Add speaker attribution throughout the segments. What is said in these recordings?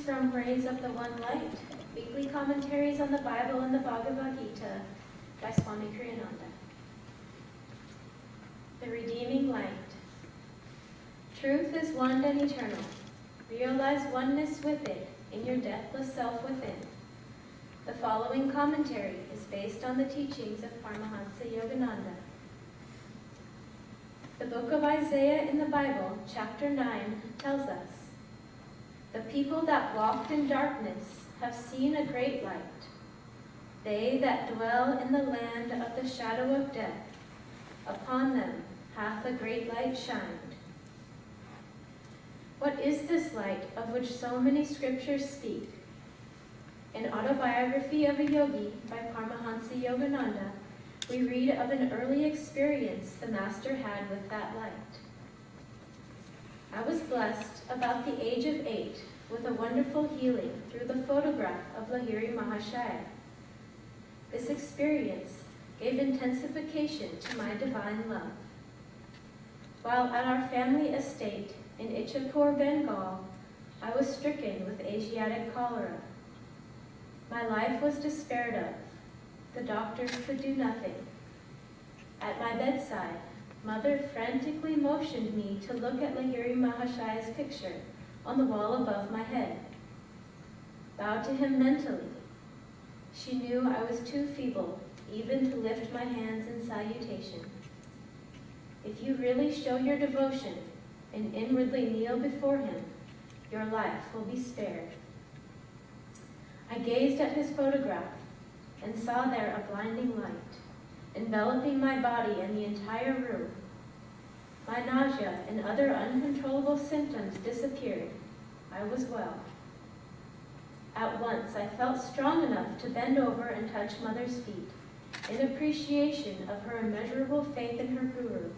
Speaker 1: from Rays of the One Light, weekly commentaries on the Bible and the Bhagavad Gita by Swami Kriyananda. The Redeeming Light. Truth is one and eternal. Realize oneness with it in your deathless self within. The following commentary is based on the teachings of Paramahansa Yogananda. The book of Isaiah in the Bible, chapter 9, tells us, "The people that walked in darkness have seen a great light. They that dwell in the land of the shadow of death, upon them hath a great light shined." What is this light of which so many scriptures speak? In Autobiography of a Yogi by Paramahansa Yogananda, we read of an early experience the Master had with that light. I was blessed about the age of 8 with a wonderful healing through the photograph of Lahiri Mahashaya. This experience gave intensification to my divine love. While at our family estate in Ichapur, Bengal, I was stricken with Asiatic cholera. My life was despaired of. The doctors could do nothing. At my bedside, Mother frantically motioned me to look at Lahiri Mahashaya's picture on the wall above my head. Bowed to him mentally. She knew I was too feeble even to lift my hands in salutation. If you really show your devotion and inwardly kneel before him, your life will be spared. I gazed at his photograph and saw there a blinding light, enveloping my body and the entire room. My nausea and other uncontrollable symptoms disappeared. I was well. At once I felt strong enough to bend over and touch Mother's feet, in appreciation of her immeasurable faith in her Guru.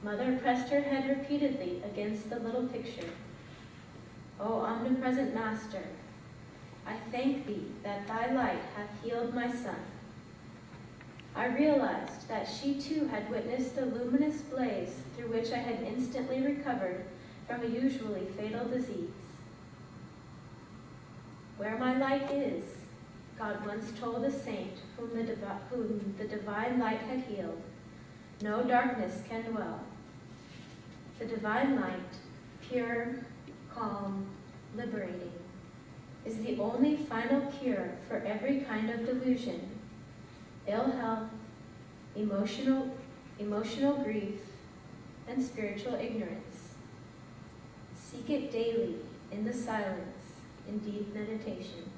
Speaker 1: Mother pressed her head repeatedly against the little picture. "O omnipresent Master, I thank thee that thy light hath healed my son." I realized that she too had witnessed the luminous blaze through which I had instantly recovered from a usually fatal disease. "Where my light is," God once told a saint whom the divine light had healed, "no darkness can dwell." The divine light, pure, calm, liberating, is the only final cure for every kind of delusion, ill health, emotional grief, and spiritual ignorance. Seek it daily in the silence, in deep meditation.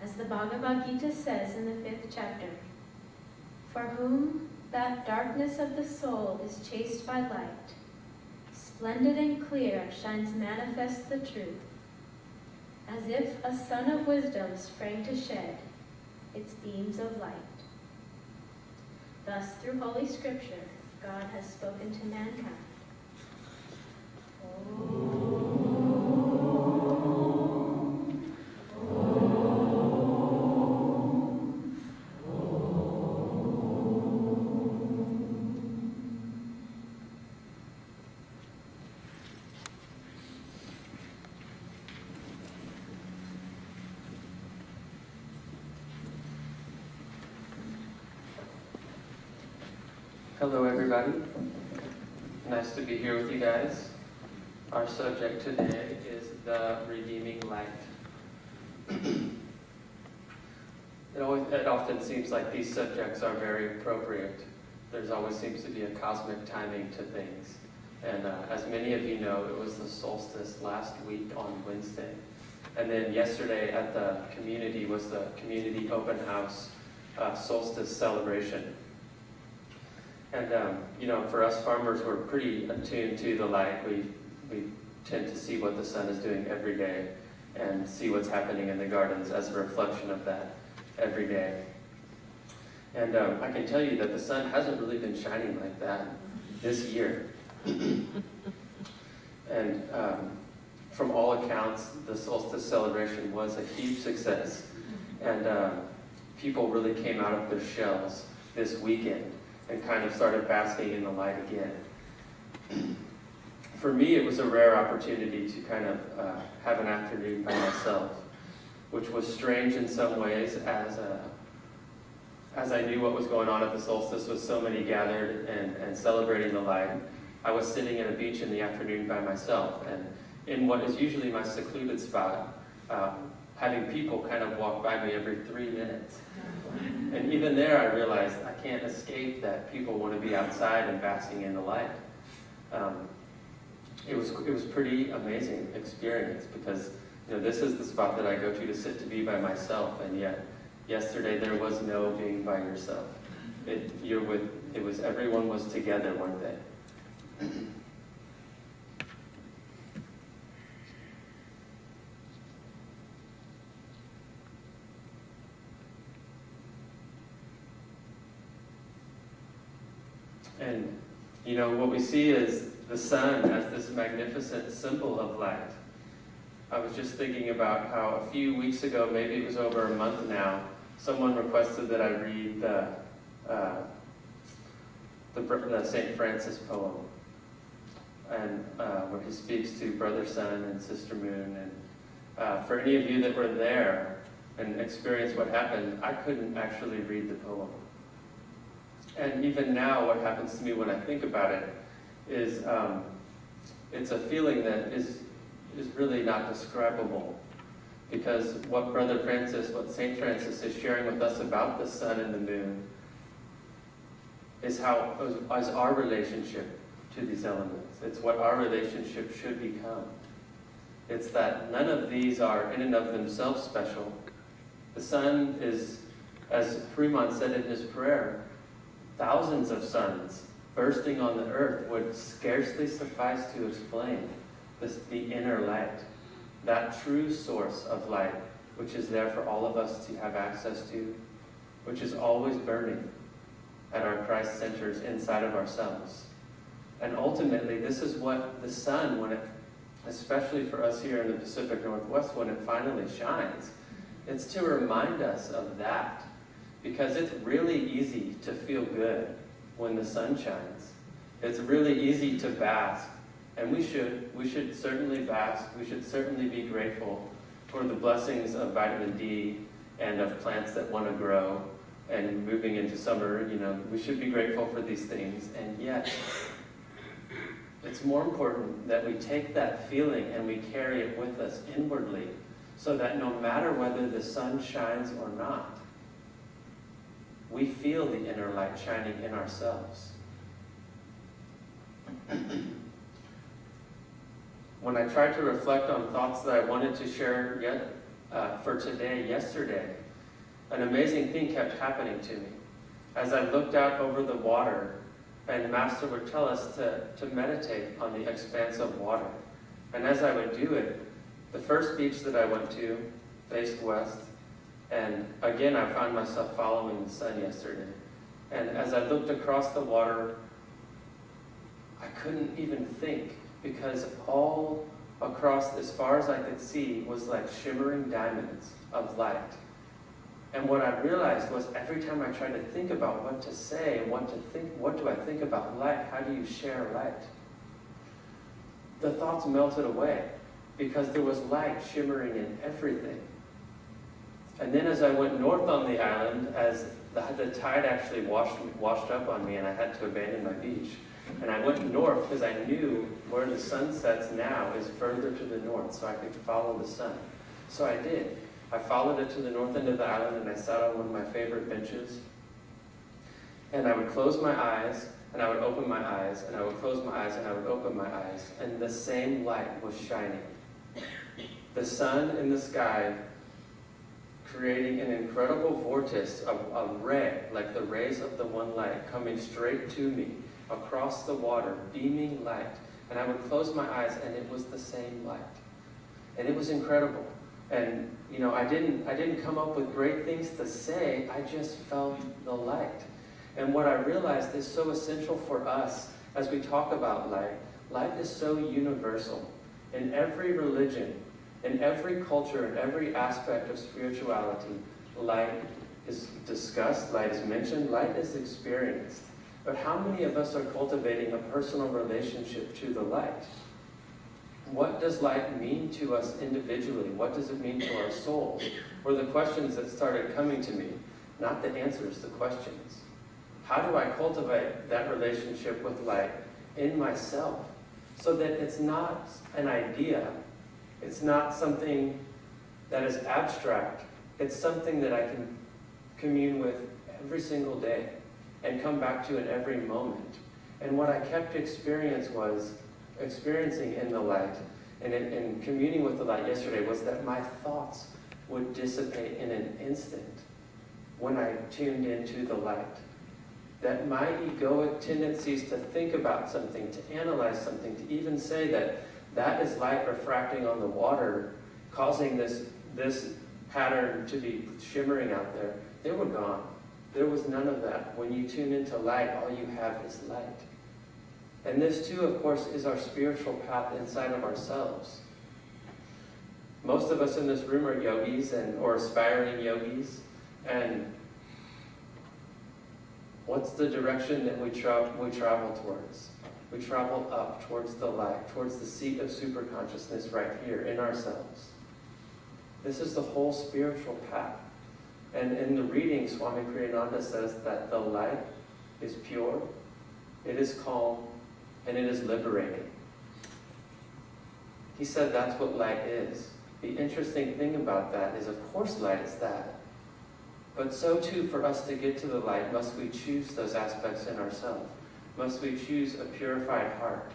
Speaker 1: As the Bhagavad Gita says in the 5th chapter, "For whom that darkness of the soul is chased by light, splendid and clear shines manifest the truth, as if a sun of wisdom sprang to shed its beams of light." Thus, through Holy Scripture, God has spoken to mankind.
Speaker 2: Hello everybody, nice to be here with you guys. Our subject today is the redeeming light. It often seems like these subjects are very appropriate. There's always seems to be a cosmic timing to things. And as many of you know, it was the solstice last week on Wednesday. And then yesterday at the community was the community open house solstice celebration. And, for us farmers, we're pretty attuned to the light. We tend to see what the sun is doing every day and see what's happening in the gardens as a reflection of that every day. And I can tell you that the sun hasn't really been shining like that this year. And from all accounts, the solstice celebration was a huge success. And people really came out of their shells this weekend and kind of started basking in the light again. for me, it was a rare opportunity to kind of have an afternoon by myself, which was strange in some ways as I knew what was going on at the solstice with so many gathered and celebrating the light. I was sitting at a beach in the afternoon by myself, and in what is usually my secluded spot, having people kind of walk by me every 3 minutes. And even there, I realized I can't escape that people want to be outside and basking in the light. It was pretty amazing experience because this is the spot that I go to sit to be by myself, and yet yesterday there was no being by yourself. Everyone was together, weren't they? And what we see is the sun as this magnificent symbol of light. I was just thinking about how a few weeks ago, maybe it was over a month now, someone requested that I read the St. Francis poem, and where he speaks to Brother Sun and Sister Moon. And for any of you that were there and experienced what happened, I couldn't actually read the poem. And even now, what happens to me when I think about it is it's a feeling that is really not describable, because what St. Francis is sharing with us about the sun and the moon is our relationship to these elements. It's what our relationship should become. It's that none of these are in and of themselves special. The sun is, as Fremont said in his prayer, thousands of suns bursting on the earth would scarcely suffice to explain the inner light, that true source of light, which is there for all of us to have access to, which is always burning at our Christ centers inside of ourselves. And ultimately, this is what the sun, especially for us here in the Pacific Northwest, when it finally shines, it's to remind us of that. Because it's really easy to feel good when the sun shines. It's really easy to bask. And we should certainly bask. We should certainly be grateful for the blessings of vitamin D and of plants that want to grow. And moving into summer, we should be grateful for these things. And yet, it's more important that we take that feeling and we carry it with us inwardly, so that no matter whether the sun shines or not, we feel the inner light shining in ourselves. When I tried to reflect on thoughts that I wanted to share for yesterday, an amazing thing kept happening to me. As I looked out over the water, and the Master would tell us to meditate on the expanse of water. And as I would do it, the first beach that I went to faced west, and again, I found myself following the sun yesterday. And as I looked across the water, I couldn't even think, because all across, as far as I could see, was like shimmering diamonds of light. And what I realized was every time I tried to think about what to say, what do I think about light? How do you share light? The thoughts melted away, because there was light shimmering in everything. And then as I went north on the island, as the tide actually washed up on me and I had to abandon my beach, and I went north because I knew where the sun sets now is further to the north, so I could follow the sun. So I did. I followed it to the north end of the island, and I sat on one of my favorite benches. And I would close my eyes, and I would open my eyes, and I would close my eyes, and I would open my eyes, and the same light was shining. The sun in the sky, creating an incredible vortex of ray, like the rays of the one light, coming straight to me, across the water, beaming light. And I would close my eyes, and it was the same light. And it was incredible. And, I didn't come up with great things to say, I just felt the light. And what I realized is so essential for us as we talk about light. Light is so universal. In every religion, in every culture, in every aspect of spirituality, light is discussed, light is mentioned, light is experienced. But how many of us are cultivating a personal relationship to the light? what does light mean to us individually? What does it mean to our souls? Were the questions that started coming to me, not the answers, the questions. How do I cultivate that relationship with light in myself so that it's not an idea, it's not something that is abstract, it's something that I can commune with every single day and come back to in every moment. And what I kept experiencing in the light and in communing with the light yesterday was that my thoughts would dissipate in an instant when I tuned into the light. That my egoic tendencies to think about something, to analyze something, to even say that that is light refracting on the water, causing this pattern to be shimmering out there, they were gone. There was none of that. When you tune into light, all you have is light. And this too, of course, is our spiritual path inside of ourselves. Most of us in this room are yogis or aspiring yogis. And what's the direction that we travel towards? We travel up towards the light, towards the seat of superconsciousness right here in ourselves. This is the whole spiritual path. And in the reading, Swami Kriyananda says that the light is pure, it is calm, and it is liberating. He said that's what light is. The interesting thing about that is, of course, light is that. But so too, for us to get to the light, must we choose those aspects in ourselves? Must we choose a purified heart,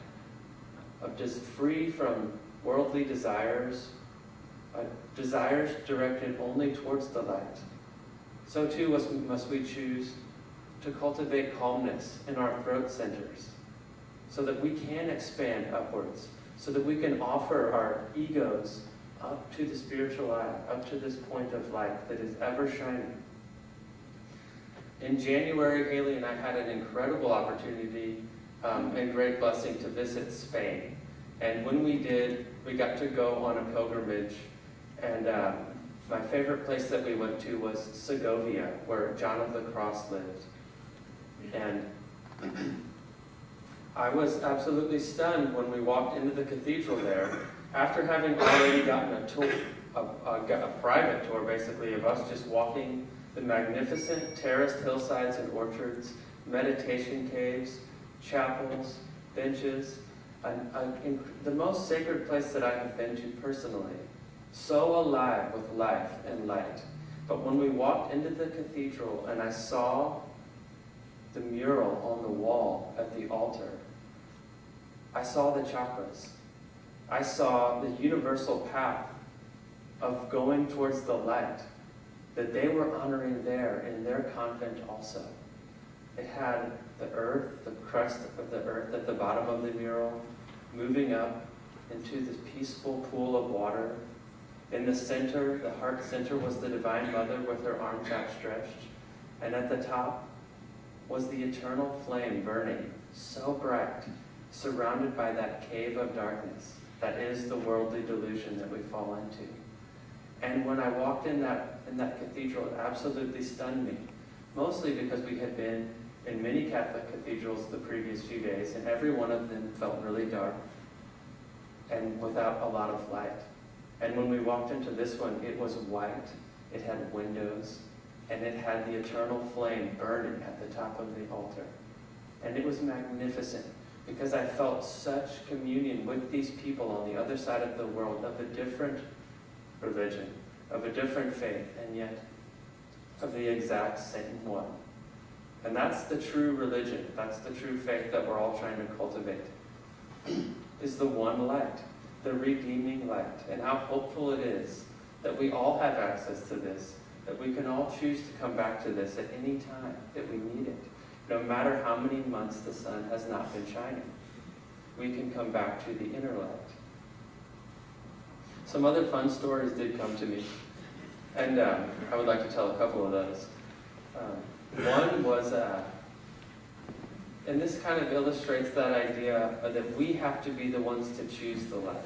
Speaker 2: of just free from worldly desires, desires directed only towards the light? So too must we choose to cultivate calmness in our throat centers, so that we can expand upwards, so that we can offer our egos up to the spiritual eye, up to this point of light that is ever shining. In January, Haley and I had an incredible opportunity and great blessing to visit Spain. And when we did, we got to go on a pilgrimage. And my favorite place that we went to was Segovia, where John of the Cross lived. And I was absolutely stunned when we walked into the cathedral there, after having already gotten a tour, a private tour basically of us just walking the magnificent terraced hillsides and orchards, meditation caves, chapels, benches, the most sacred place that I have been to personally. So alive with life and light. But when we walked into the cathedral and I saw the mural on the wall at the altar, I saw the chakras. I saw the universal path of going towards the light that they were honoring there in their convent also. It had the earth, the crust of the earth at the bottom of the mural, moving up into this peaceful pool of water. In the center, the heart center, was the Divine Mother with her arms outstretched. And at the top was the eternal flame burning, so bright, surrounded by that cave of darkness that is the worldly delusion that we fall into. And when I walked in that cathedral, it absolutely stunned me, mostly because we had been in many Catholic cathedrals the previous few days, and every one of them felt really dark and without a lot of light. And when we walked into this one, it was white, it had windows, and it had the eternal flame burning at the top of the altar. And it was magnificent, because I felt such communion with these people on the other side of the world, of a different religion, of a different faith, and yet of the exact same one. And that's the true religion, that's the true faith that we're all trying to cultivate, is the one light, the redeeming light. And how hopeful it is that we all have access to this, that we can all choose to come back to this at any time that we need it. No matter how many months the sun has not been shining, we can come back to the inner light. Some other fun stories did come to me, and I would like to tell a couple of those. One was, and this kind of illustrates that idea that we have to be the ones to choose the light.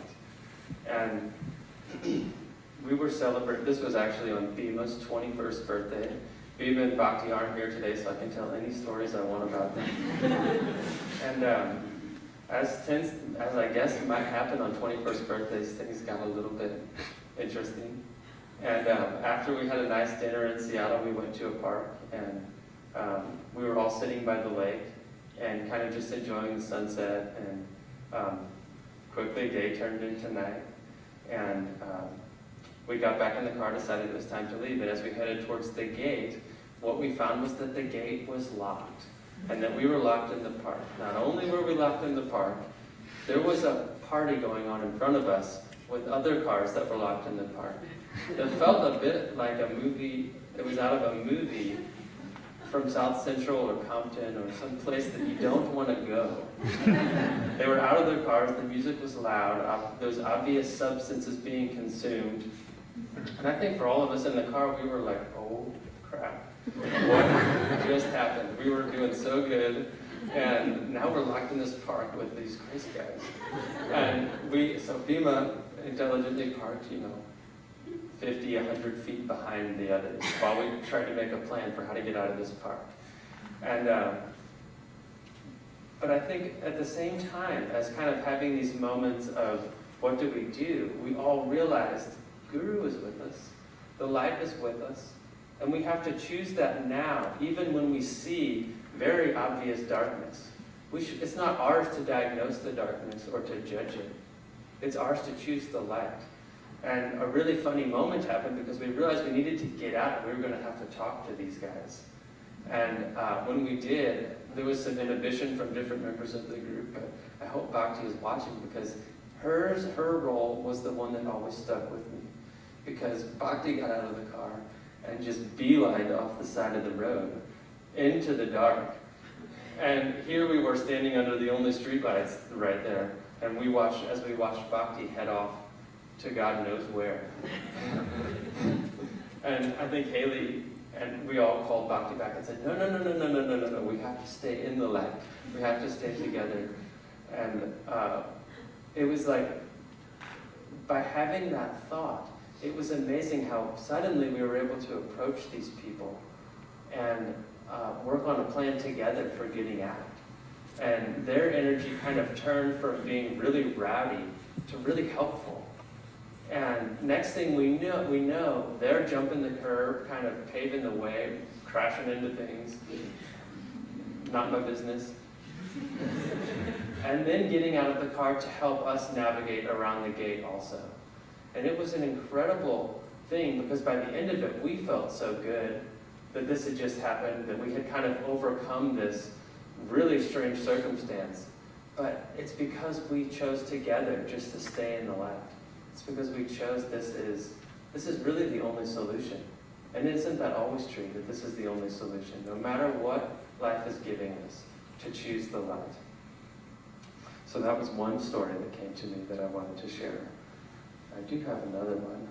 Speaker 2: And we were celebrating, this was actually on Bhima's 21st birthday. Bhima and Bhakti aren't here today, so I can tell any stories I want about them. And as I guess might happen on 21st birthdays, things got a little bit interesting. And after we had a nice dinner in Seattle, we went to a park, and we were all sitting by the lake and kind of just enjoying the sunset. And quickly, day turned into night. And we got back in the car, decided it was time to leave. And as we headed towards the gate, what we found was that the gate was locked, and that we were locked in the park. Not only were we locked in the park, there was a party going on in front of us with other cars that were locked in the park. It felt a bit like a movie. It was out of a movie from South Central or Compton or some place that you don't want to go. They were out of their cars, the music was loud, there was obvious substances being consumed. And I think for all of us in the car, we were like, oh crap, what just happened? We were doing so good, and now we're locked in this park with these crazy guys. And so Bima intelligently parked, 50, 100 feet behind the others while we tried to make a plan for how to get out of this park. And but I think at the same time, as kind of having these moments of what do, we all realized Guru is with us, the light is with us, and we have to choose that now, even when we see very obvious darkness. It's not ours to diagnose the darkness or to judge it. It's ours to choose the light. And a really funny moment happened because we realized we needed to get out and we were going to have to talk to these guys. And when we did, there was some inhibition from different members of the group, but I hope Bhakti is watching because her role was the one that always stuck with me. Because Bhakti got out of the car and just beelined off the side of the road into the dark. And here we were standing under the only streetlights right there, and as we watched Bhakti head off to God knows where. And I think Haley and we all called Bhakti back and said, no, we have to stay in the light. We have to stay together. And it was like, by having that thought, it was amazing how suddenly we were able to approach these people and work on a plan together for getting out. And their energy kind of turned from being really rowdy to really helpful. And next thing we know, they're jumping the curb, kind of paving the way, crashing into things. Not my business. And then getting out of the car to help us navigate around the gate also. And it was an incredible thing because by the end of it, we felt so good that this had just happened, that we had kind of overcome this really strange circumstance. But it's because we chose together just to stay in the light. It's because we chose this is really the only solution. And isn't that always true, that this is the only solution? No matter what life is giving us, to choose the light. So that was one story that came to me that I wanted to share. I do have another one.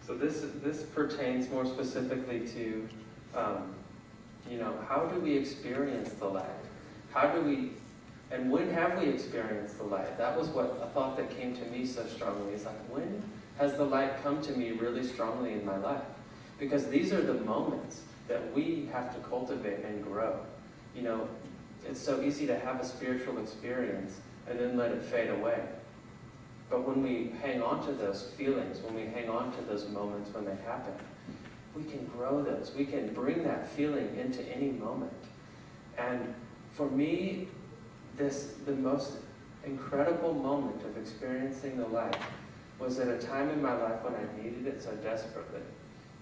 Speaker 2: So this pertains more specifically to, how do we experience the light? And when have we experienced the light? That was a thought that came to me so strongly. It's like, when has the light come to me really strongly in my life? Because these are the moments that we have to cultivate and grow. It's so easy to have a spiritual experience and then let it fade away. But when we hang on to those feelings, when we hang on to those moments when they happen, we can grow those. We can bring that feeling into any moment. And for me, the most incredible moment of experiencing the light was at a time in my life when I needed it so desperately.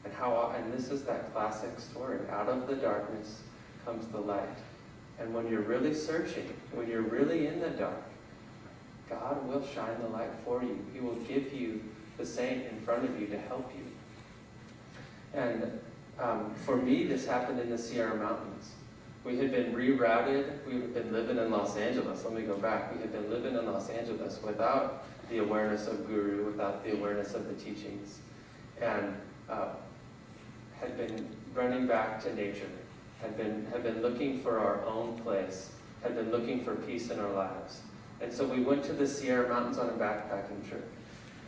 Speaker 2: And this is that classic story. Out of the darkness comes the light. And when you're really searching, when you're really in the dark, God will shine the light for you. He will give you the saint in front of you to help you. And for me, this happened in the Sierra Mountains. We had been rerouted. We had been living in Los Angeles. Let me go back. We had been living in Los Angeles without the awareness of Guru, without the awareness of the teachings, and had been running back to nature, had been looking for our own place, had been looking for peace in our lives. And so we went to the Sierra Mountains on a backpacking trip.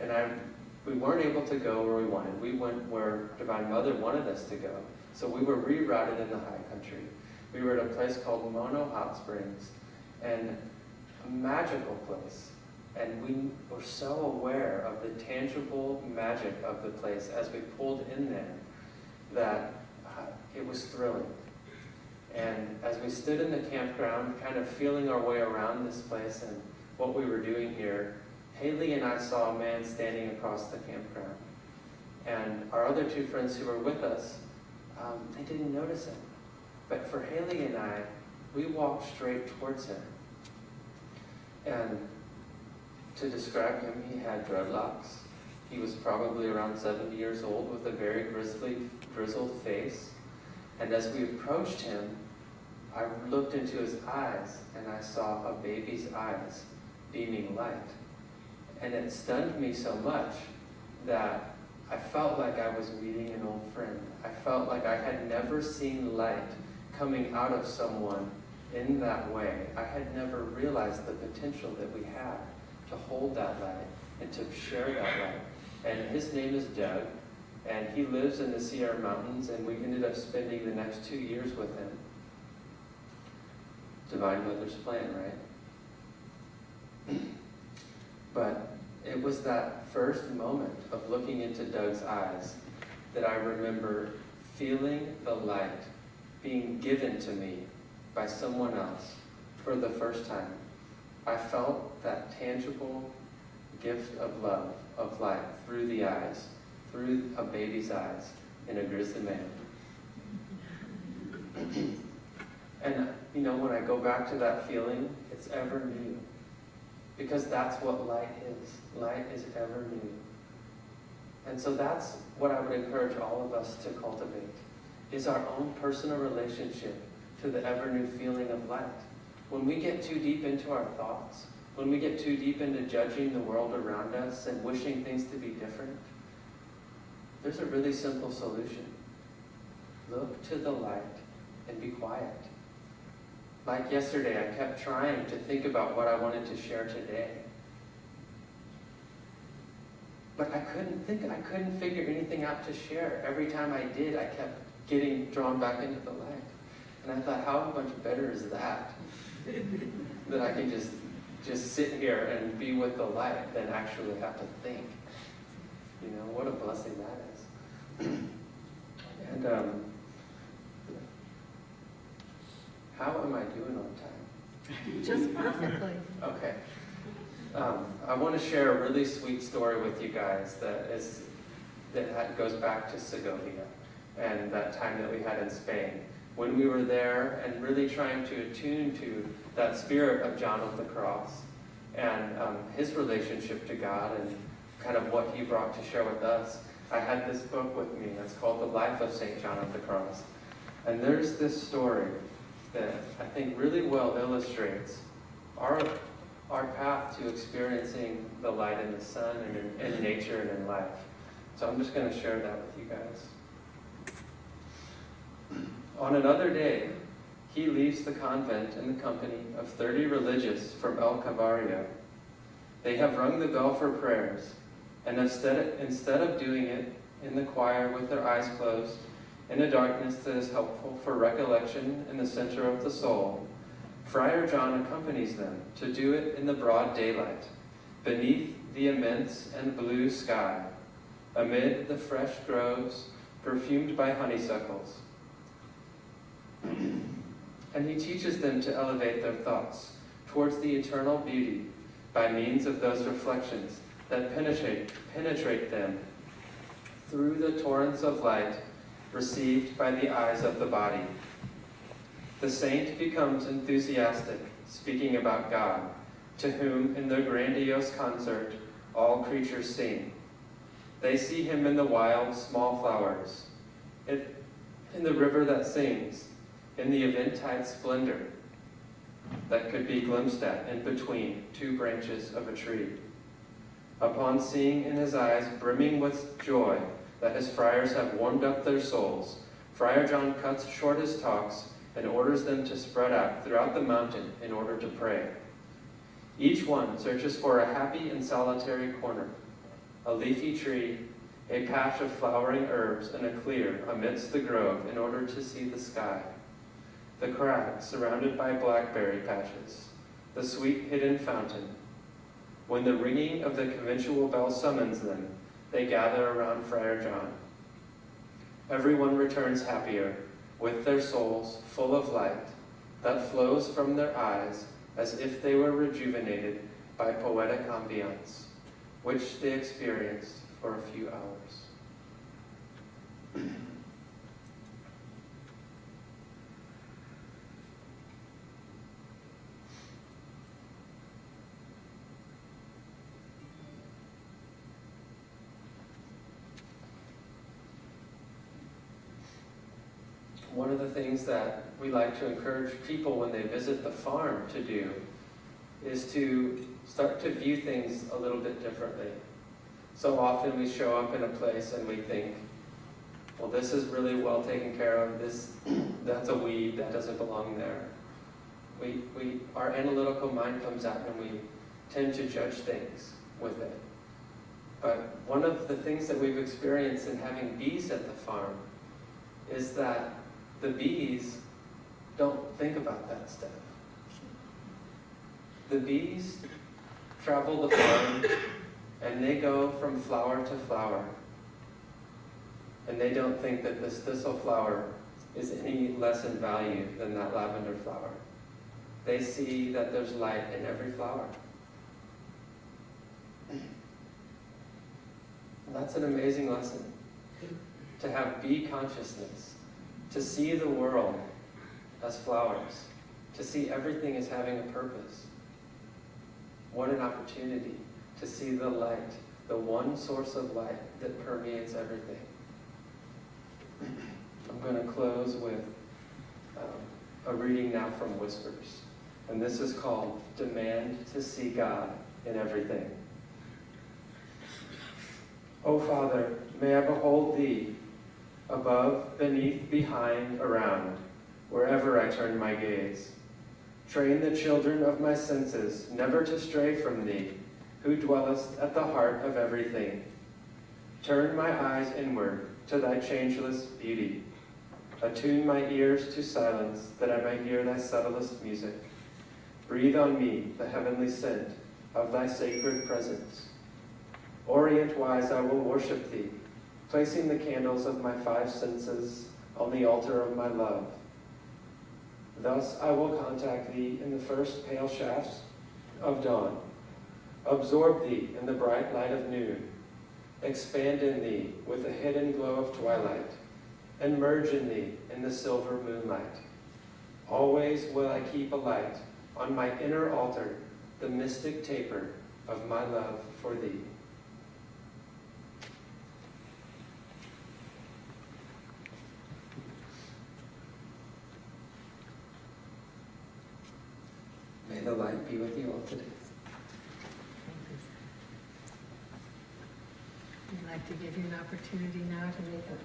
Speaker 2: And we weren't able to go where we wanted. We went where Divine Mother wanted us to go. So we were rerouted in the high country. We were at a place called Mono Hot Springs, and a magical place. And we were so aware of the tangible magic of the place as we pulled in there that it was thrilling. And as we stood in the campground, kind of feeling our way around this place and what we were doing here, Haley and I saw a man standing across the campground. And our other two friends who were with us, they didn't notice him. But for Haley and I, we walked straight towards him. And to describe him, he had dreadlocks. He was probably around 70 years old with a very grizzled face. And as we approached him, I looked into his eyes and I saw a baby's eyes beaming light. And it stunned me so much that I felt like I was meeting an old friend. I felt like I had never seen light coming out of someone in that way. I had never realized the potential that we had to hold that light and to share that light. And his name is Doug, and he lives in the Sierra Mountains, and we ended up spending the next 2 years with him. Divine Mother's plan, right? But it was that first moment of looking into Doug's eyes that I remember feeling the light being given to me by someone else for the first time. I felt that tangible gift of love, of light, through the eyes, through a baby's eyes in a grizzly man. And, you know, when I go back to that feeling, it's ever new. Because that's what light is. Light is ever new. And so that's what I would encourage all of us to cultivate, is our own personal relationship to the ever new feeling of light. When we get too deep into our thoughts, when we get too deep into judging the world around us and wishing things to be different, there's a really simple solution. Look to the light and be quiet. Like yesterday, I kept trying to think about what I wanted to share today. But I couldn't figure anything out to share. Every time I did, I kept getting drawn back into the light. And I thought, how much better is that? That I can just sit here and be with the light than actually have to think. You know, what a blessing that is. And how am I doing on time?
Speaker 3: Just perfectly.
Speaker 2: Okay. I want to share a really sweet story with you guys that goes back to Segovia and that time that we had in Spain. When we were there and really trying to attune to that spirit of John of the Cross and his relationship to God and kind of what he brought to share with us, I had this book with me. It's called The Life of St. John of the Cross. And there's this story that I think really well illustrates our path to experiencing the light in the sun and in nature and in life. So I'm just going to share that with you guys. On another day, he leaves the convent in the company of 30 religious from El Calvario. They have rung the bell for prayers, and instead of doing it in the choir with their eyes closed, in a darkness that is helpful for recollection in the center of the soul, Friar John accompanies them to do it in the broad daylight, beneath the immense and blue sky, amid the fresh groves perfumed by honeysuckles. And he teaches them to elevate their thoughts towards the eternal beauty by means of those reflections that penetrate them through the torrents of light received by the eyes of the body. The saint becomes enthusiastic, speaking about God, to whom in their grandiose concert all creatures sing. They see him in the wild, small flowers, in the river that sings, in the eventide splendor that could be glimpsed at in between two branches of a tree. Upon seeing in his eyes brimming with joy that his friars have warmed up their souls, Friar John cuts short his talks and orders them to spread out throughout the mountain in order to pray. Each one searches for a happy and solitary corner, a leafy tree, a patch of flowering herbs, and a clear amidst the grove in order to see the sky. The crags surrounded by blackberry patches, the sweet hidden fountain. When the ringing of the conventual bell summons them, they gather around Friar John. Everyone returns happier, with their souls full of light that flows from their eyes as if they were rejuvenated by poetic ambience, which they experienced for a few hours. One of the things that we like to encourage people when they visit the farm to do is to start to view things a little bit differently. So often we show up in a place and we think, well, this is really well taken care of. That's a weed, that doesn't belong there. Our analytical mind comes out and we tend to judge things with it. But one of the things that we've experienced in having bees at the farm is that the bees don't think about that stuff. The bees travel the farm and they go from flower to flower. And they don't think that this thistle flower is any less in value than that lavender flower. They see that there's light in every flower. And that's an amazing lesson. To have bee consciousness. To see the world as flowers, to see everything as having a purpose. What an opportunity to see the light, the one source of light that permeates everything. I'm going to close with a reading now from Whispers, and this is called Demand to See God in Everything. O Father, may I behold Thee, above, beneath, behind, around, wherever I turn my gaze. Train the children of my senses never to stray from Thee, who dwellest at the heart of everything. Turn my eyes inward to Thy changeless beauty. Attune my ears to silence, that I may hear Thy subtlest music. Breathe on me the heavenly scent of Thy sacred presence. Orient-wise I will worship Thee, placing the candles of my five senses on the altar of my love. Thus I will contact Thee in the first pale shafts of dawn, absorb Thee in the bright light of noon, expand in Thee with the hidden glow of twilight, and merge in Thee in the silver moonlight. Always will I keep alight on my inner altar the mystic taper of my love for Thee. May the light be with you all today.
Speaker 3: I'd like to give you an opportunity now to make a